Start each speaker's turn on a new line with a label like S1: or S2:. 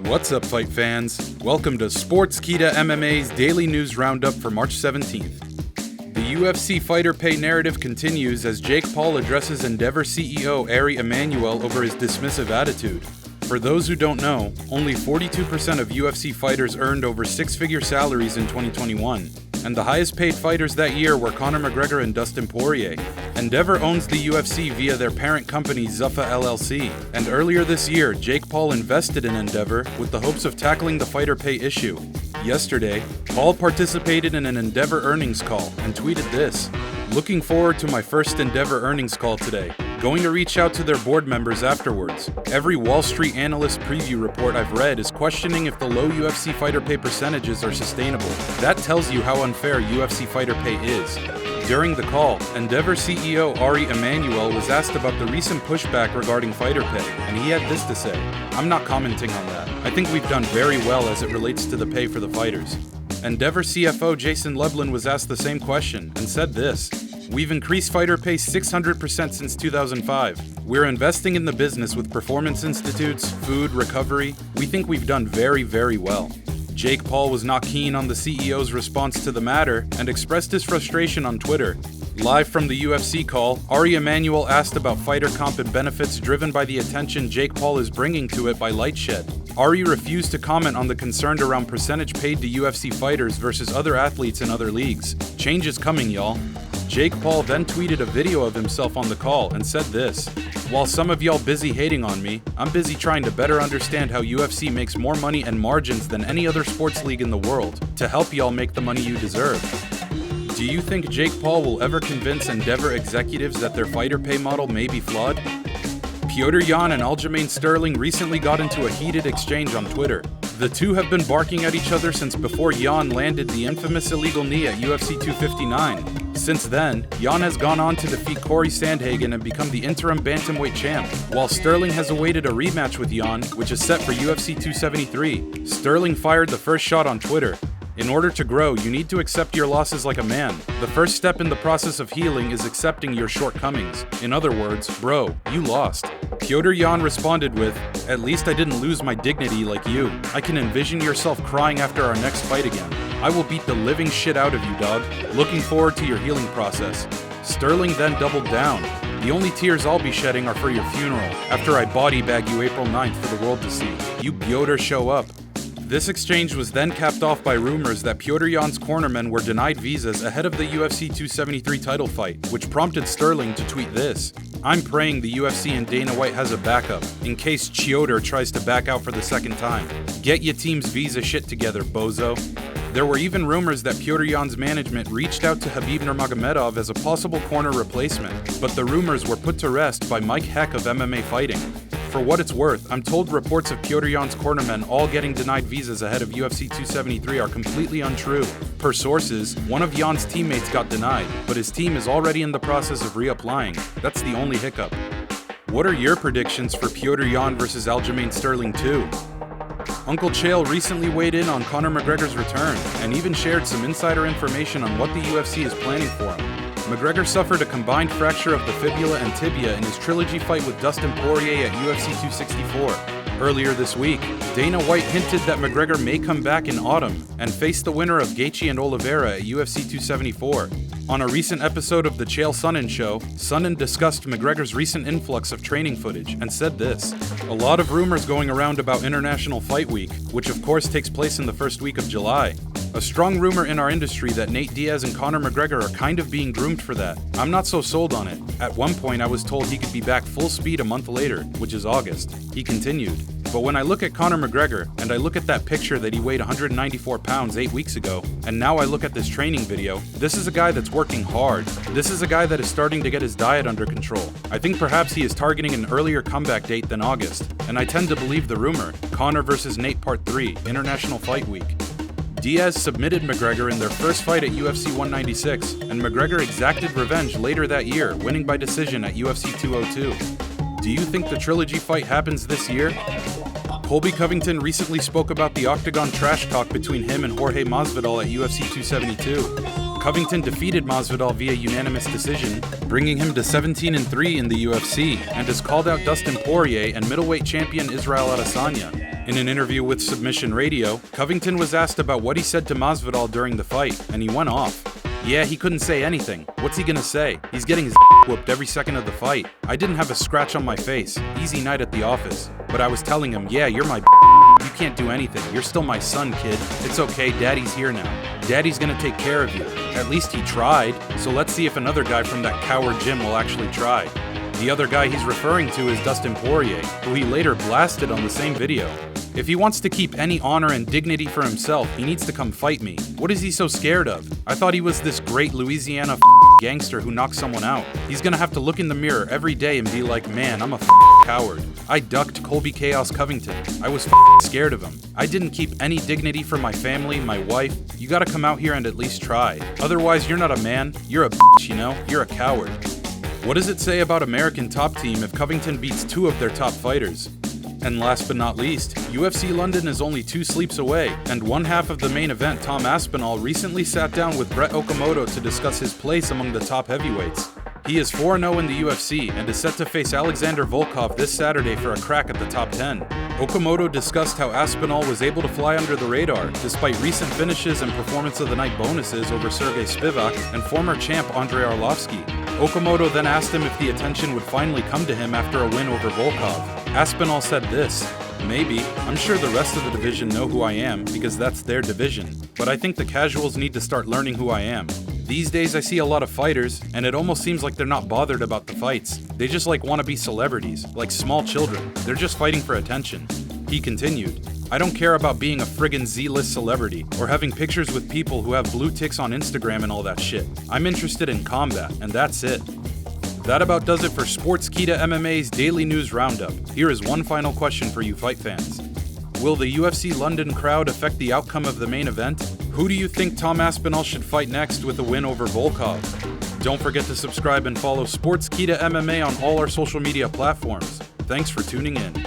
S1: What's up, fight fans? Welcome to Sportskeeda MMA's daily news roundup for March 17th. The UFC fighter pay narrative continues as Jake Paul addresses Endeavor CEO Ari Emanuel over his dismissive attitude. For those who don't know, only 42% of UFC fighters earned over six-figure salaries in 2021, and the highest paid fighters that year were Conor McGregor and Dustin Poirier. Endeavor owns the UFC via their parent company Zuffa LLC, and earlier this year, Jake Paul invested in Endeavor with the hopes of tackling the fighter pay issue. Yesterday, Paul participated in an Endeavor earnings call and tweeted this: "Looking forward to my first Endeavor earnings call today. Going to reach out to their board members afterwards. Every Wall Street analyst preview report I've read is questioning if the low UFC fighter pay percentages are sustainable. That tells you how unfair UFC fighter pay is." During the call, Endeavor CEO Ari Emanuel was asked about the recent pushback regarding fighter pay, and he had this to say: "I'm not commenting on that. I think we've done very well as it relates to the pay for the fighters." Endeavor CFO Jason Lublin was asked the same question and said this: "We've increased fighter pay 600% since 2005. We're investing in the business with performance institutes, food, recovery. We think we've done very, very well." Jake Paul was not keen on the CEO's response to the matter and expressed his frustration on Twitter. Live from the UFC call, Ari Emanuel asked about fighter comp and benefits driven by the attention Jake Paul is bringing to it by Lightshed. Ari refused to comment on the concern around percentage paid to UFC fighters versus other athletes in other leagues. "Change is coming, y'all." Jake Paul then tweeted a video of himself on the call and said this: "While some of y'all busy hating on me, I'm busy trying to better understand how UFC makes more money and margins than any other sports league in the world to help y'all make the money you deserve." Do you think Jake Paul will ever convince Endeavor executives that their fighter pay model may be flawed? Petr Yan and Aljamain Sterling recently got into a heated exchange on Twitter. The two have been barking at each other since before Yan landed the infamous illegal knee at UFC 259. Since then, Yan has gone on to defeat Corey Sandhagen and become the interim bantamweight champ, while Sterling has awaited a rematch with Yan, which is set for UFC 273. Sterling fired the first shot on Twitter: "In order to grow, you need to accept your losses like a man. The first step in the process of healing is accepting your shortcomings. In other words, bro, you lost." Petr Yan responded with, "At least I didn't lose my dignity like you. I can envision yourself crying after our next fight again. I will beat the living shit out of you, dog. Looking forward to your healing process." Sterling then doubled down: "The only tears I'll be shedding are for your funeral, after I body bag you April 9th for the world to see. You Petr show up." This exchange was then capped off by rumors that Petr Yan's cornermen were denied visas ahead of the UFC 273 title fight, which prompted Sterling to tweet this: "I'm praying the UFC and Dana White has a backup, in case Petr tries to back out for the second time. Get your team's visa shit together, bozo." There were even rumors that Petr Yan's management reached out to Khabib Nurmagomedov as a possible corner replacement, but the rumors were put to rest by Mike Heck of MMA Fighting. For what it's worth, I'm told reports of Petr Yan's cornermen all getting denied visas ahead of UFC 273 are completely untrue. Per sources, one of Yan's teammates got denied, but his team is already in the process of reapplying. That's the only hiccup. What are your predictions for Petr Yan versus Aljamain Sterling 2? Uncle Chael recently weighed in on Conor McGregor's return, and even shared some insider information on what the UFC is planning for him. McGregor suffered a combined fracture of the fibula and tibia in his trilogy fight with Dustin Poirier at UFC 264. Earlier this week, Dana White hinted that McGregor may come back in autumn and face the winner of Gaethje and Oliveira at UFC 274. On a recent episode of the Chael Sonnen show, Sonnen discussed McGregor's recent influx of training footage and said this: "A lot of rumors going around about International Fight Week, which of course takes place in the first week of July. A strong rumor in our industry that Nate Diaz and Conor McGregor are kind of being groomed for that. I'm not so sold on it. At one point I was told he could be back full speed a month later, which is August." He continued, "But when I look at Conor McGregor, and I look at that picture that he weighed 194 pounds 8 weeks ago, and now I look at this training video, this is a guy that's working hard. This is a guy that is starting to get his diet under control. I think perhaps he is targeting an earlier comeback date than August, and I tend to believe the rumor, Conor vs. Nate Part 3, International Fight Week." Diaz submitted McGregor in their first fight at UFC 196, and McGregor exacted revenge later that year, winning by decision at UFC 202. Do you think the trilogy fight happens this year? Colby Covington recently spoke about the octagon trash talk between him and Jorge Masvidal at UFC 272. Covington defeated Masvidal via unanimous decision, bringing him to 17-3 in the UFC, and has called out Dustin Poirier and middleweight champion Israel Adesanya. In an interview with Submission Radio, Covington was asked about what he said to Masvidal during the fight, and he went off. Yeah, he couldn't say anything. What's he gonna say? He's getting his whooped every second of the fight. I didn't have a scratch on my face. Easy night at the office. But I was telling him, yeah, you're my you can't do anything. You're still my son, kid. It's okay, Daddy's here now. Daddy's gonna take care of you. At least he tried, so let's see if another guy from that coward gym will actually try. The other guy he's referring to is Dustin Poirier, who he later blasted on the same video. If he wants to keep any honor and dignity for himself, he needs to come fight me. What is he so scared of? I thought he was this great Louisiana gangster who knocked someone out. He's gonna have to look in the mirror every day and be like, man, I'm a coward. I ducked Colby Chaos Covington. I was scared of him. I didn't keep any dignity for my family, my wife. You gotta come out here and at least try. Otherwise, you're not a man. You're a you know? You're a coward. What does it say about American Top Team if Covington beats two of their top fighters? And last but not least, UFC London is only 2 sleeps away, and one half of the main event, Tom Aspinall, recently sat down with Brett Okamoto to discuss his place among the top heavyweights. He is 4-0 in the UFC and is set to face Alexander Volkov this Saturday for a crack at the top 10. Okamoto discussed how Aspinall was able to fly under the radar despite recent finishes and Performance of the Night bonuses over Sergey Spivak and former champ Andrei Arlovsky. Okamoto then asked him if the attention would finally come to him after a win over Volkov. Aspinall said this, "Maybe. I'm sure the rest of the division know who I am because that's their division. But I think the casuals need to start learning who I am. These days I see a lot of fighters, and it almost seems like they're not bothered about the fights. They just want to be celebrities, like small children. They're just fighting for attention." He continued, "I don't care about being a friggin' Z-list celebrity, or having pictures with people who have blue ticks on Instagram and all that shit. I'm interested in combat, and that's it." That about does it for Sportskeeda MMA's Daily News Roundup. Here is one final question for you fight fans. Will the UFC London crowd affect the outcome of the main event? Who do you think Tom Aspinall should fight next with a win over Volkov? Don't forget to subscribe and follow Sportskeeda MMA on all our social media platforms. Thanks for tuning in.